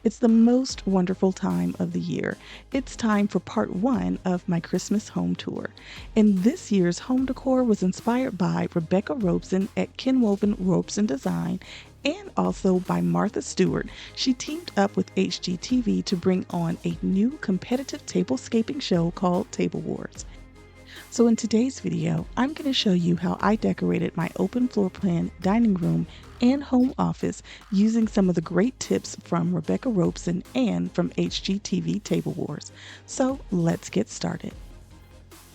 It's the most wonderful time of the year. It's time for part one of my Christmas home tour. And this year's home decor was inspired by Rebecca Robeson at Kinwoven Ropes and Design and also by Martha Stewart. She teamed up with HGTV to bring on a new competitive tablescaping show called Table Wars. So in today's video, I'm going to show you how I decorated my open floor plan dining room and home office using some of the great tips from Rebecca Robeson and from HGTV Table Wars. So let's get started.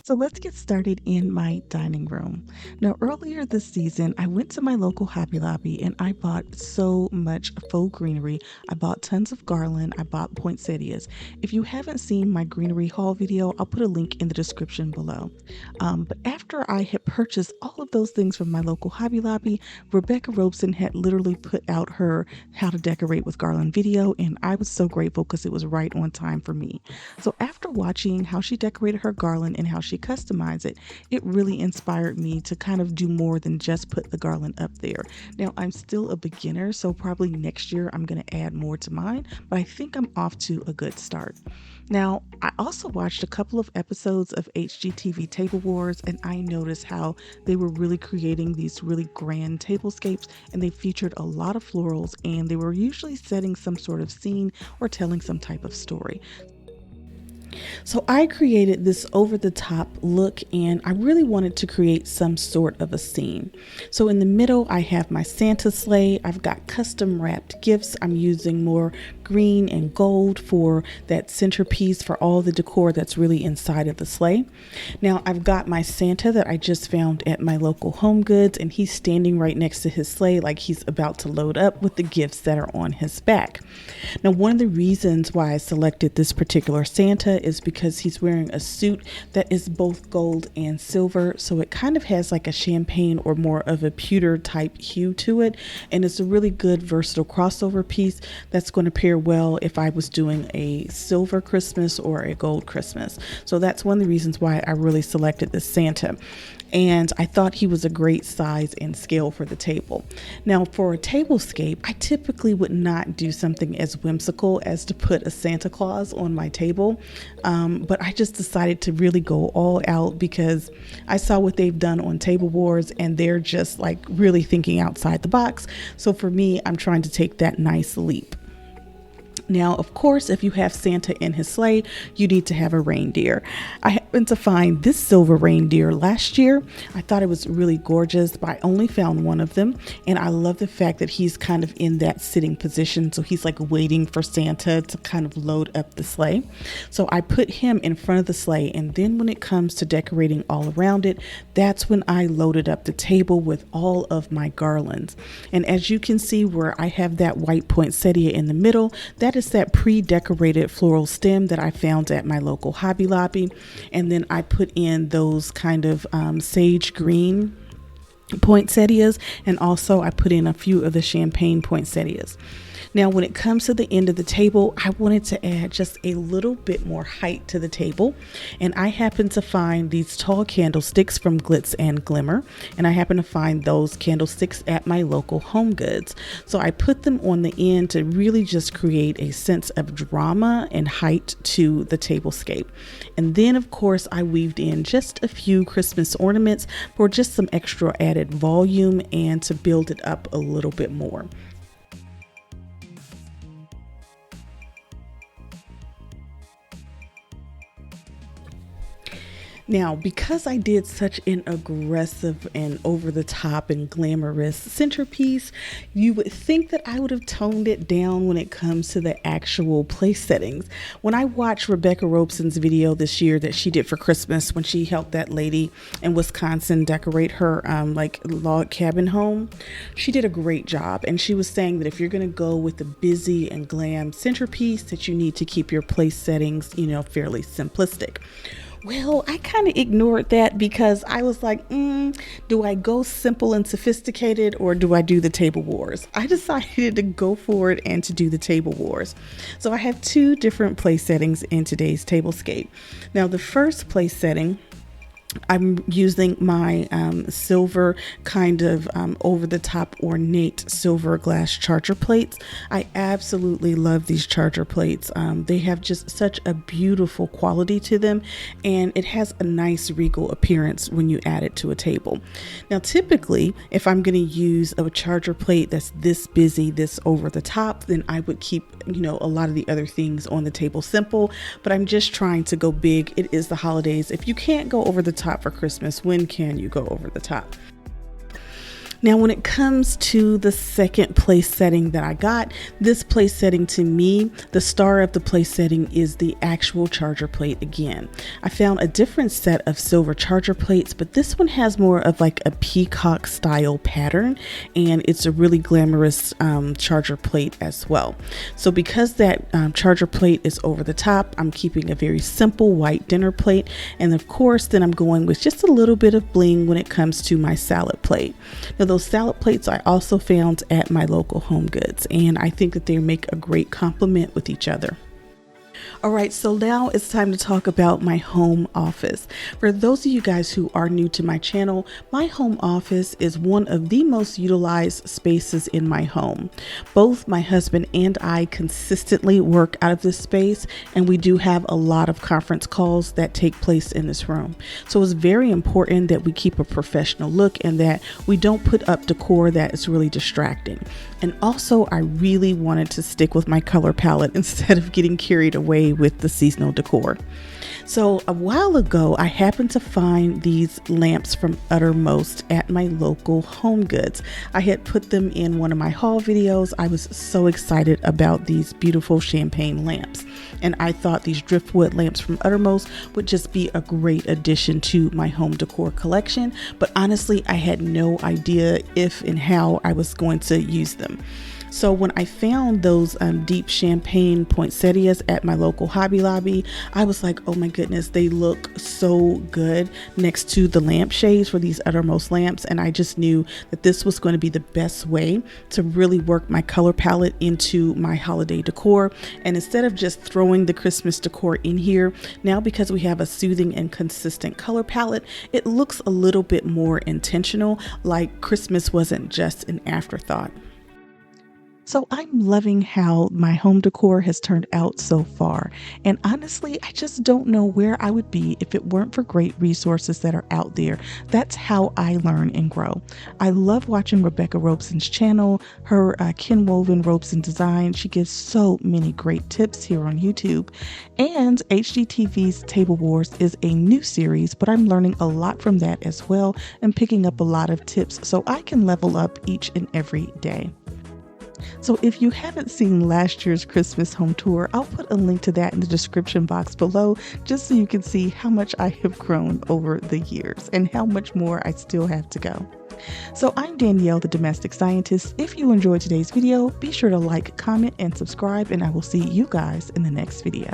So let's get started in my dining room. Now, earlier this season, I went to my local Hobby Lobby and I bought so much faux greenery. I bought tons of Garland. I bought poinsettias. If you haven't seen my greenery haul video, I'll put a link in the description below. But after I had purchased all of those things from my local Hobby Lobby, Rebecca Robeson had literally put out her how to decorate with Garland video, and I was so grateful because it was right on time for me. So after watching how she decorated her garland and how she customized it, it really inspired me to kind of do more than just put the garland up there. Now, I'm still a beginner, so probably next year I'm going to add more to mine, but I think I'm off to a good start. Now, I also watched a couple of episodes of HGTV Table Wars, and I noticed how they were really creating these really grand tablescapes, and they featured a lot of florals, and they were usually setting some sort of scene or telling some type of story. So I created this over-the-top look, and I really wanted to create some sort of a scene. So in the middle, I have my Santa sleigh. I've got custom wrapped gifts. I'm using more green and gold for that centerpiece for all the decor that's really inside of the sleigh. Now I've got my Santa that I just found at my local HomeGoods, and he's standing right next to his sleigh like he's about to load up with the gifts that are on his back. Now, one of the reasons why I selected this particular Santa is because he's wearing a suit that is both gold and silver, so it kind of has like a champagne or more of a pewter type hue to it, and it's a really good versatile crossover piece that's going to pair well if I was doing a silver Christmas or a gold Christmas. So that's one of the reasons why I really selected this Santa, and I thought he was a great size and scale for the table. Now, for a tablescape, I typically would not do something as whimsical as to put a Santa Claus on my table, but I just decided to really go all out because I saw what they've done on Table Wars, and they're just like really thinking outside the box. So for me, I'm trying to take that nice leap. Now, of course, if you have Santa in his sleigh, you need to have a reindeer. I happened to find this silver reindeer last year. I thought it was really gorgeous, but I only found one of them. And I love the fact that he's kind of in that sitting position. So he's like waiting for Santa to kind of load up the sleigh. So I put him in front of the sleigh. And then when it comes to decorating all around it, that's when I loaded up the table with all of my garlands. And as you can see where I have that white poinsettia in the middle, that is that pre-decorated floral stem that I found at my local Hobby Lobby. And then I put in those kind of sage green poinsettias, and also I put in a few of the champagne poinsettias. Now, when it comes to the end of the table, I wanted to add just a little bit more height to the table. And I happened to find these tall candlesticks from Glitz and Glimmer. And I happened to find those candlesticks at my local HomeGoods. So I put them on the end to really just create a sense of drama and height to the tablescape. And then, of course, I weaved in just a few Christmas ornaments for just some extra added volume and to build it up a little bit more. Now, because I did such an aggressive and over-the-top and glamorous centerpiece, you would think that I would have toned it down when it comes to the actual place settings. When I watched Rebecca Robeson's video this year that she did for Christmas when she helped that lady in Wisconsin decorate her like log cabin home, she did a great job. And she was saying that if you're going to go with a busy and glam centerpiece, that you need to keep your place settings, fairly simplistic. Well, I kind of ignored that because I was like, do I go simple and sophisticated or do I do the Table Wars? I decided to go for it and to do the Table Wars. So I have two different place settings in today's tablescape. Now, the first place setting I'm using my silver kind of over the top ornate silver glass charger plates. I absolutely love these charger plates. They have just such a beautiful quality to them, and it has a nice regal appearance when you add it to a table. Now, typically, if I'm going to use a charger plate that's this busy, this over the top, then I would keep, a lot of the other things on the table simple, but I'm just trying to go big. It is the holidays. If you can't go over the top for Christmas, when can you go over the top? Now, when it comes to the second place setting that I got, this place setting, to me, the star of the place setting is the actual charger plate again. I found a different set of silver charger plates, but this one has more of like a peacock style pattern, and it's a really glamorous charger plate as well. So because that charger plate is over the top, I'm keeping a very simple white dinner plate, and of course then I'm going with just a little bit of bling when it comes to my salad plate. Now, those salad plates I also found at my local HomeGoods, and I think that they make a great complement with each other. All right, so now it's time to talk about my home office. For those of you guys who are new to my channel, my home office is one of the most utilized spaces in my home. Both my husband and I consistently work out of this space, and we do have a lot of conference calls that take place in this room. So it's very important that we keep a professional look and that we don't put up decor that is really distracting. And also, I really wanted to stick with my color palette instead of getting carried away with the seasonal decor. So a while ago, I happened to find these lamps from Uttermost at my local HomeGoods. I had put them in one of my haul videos. I was so excited about these beautiful champagne lamps, and I thought these driftwood lamps from Uttermost would just be a great addition to my home decor collection. But honestly, I had no idea if and how I was going to use them. So when I found those deep champagne poinsettias at my local Hobby Lobby, I was like, oh my goodness, they look so good next to the lampshades for these Uttermost lamps. And I just knew that this was going to be the best way to really work my color palette into my holiday decor. And instead of just throwing the Christmas decor in here, now because we have a soothing and consistent color palette, it looks a little bit more intentional, like Christmas wasn't just an afterthought. So I'm loving how my home decor has turned out so far. And honestly, I just don't know where I would be if it weren't for great resources that are out there. That's how I learn and grow. I love watching Rebecca Robeson's channel, her Kinwoven Robeson Design. She gives so many great tips here on YouTube. And HGTV's Table Wars is a new series, but I'm learning a lot from that as well and picking up a lot of tips so I can level up each and every day. So if you haven't seen last year's Christmas home tour, I'll put a link to that in the description box below, just so you can see how much I have grown over the years and how much more I still have to go. So I'm Danielle, the Domestic Scientist. If you enjoyed today's video, be sure to like, comment, and subscribe, and I will see you guys in the next video.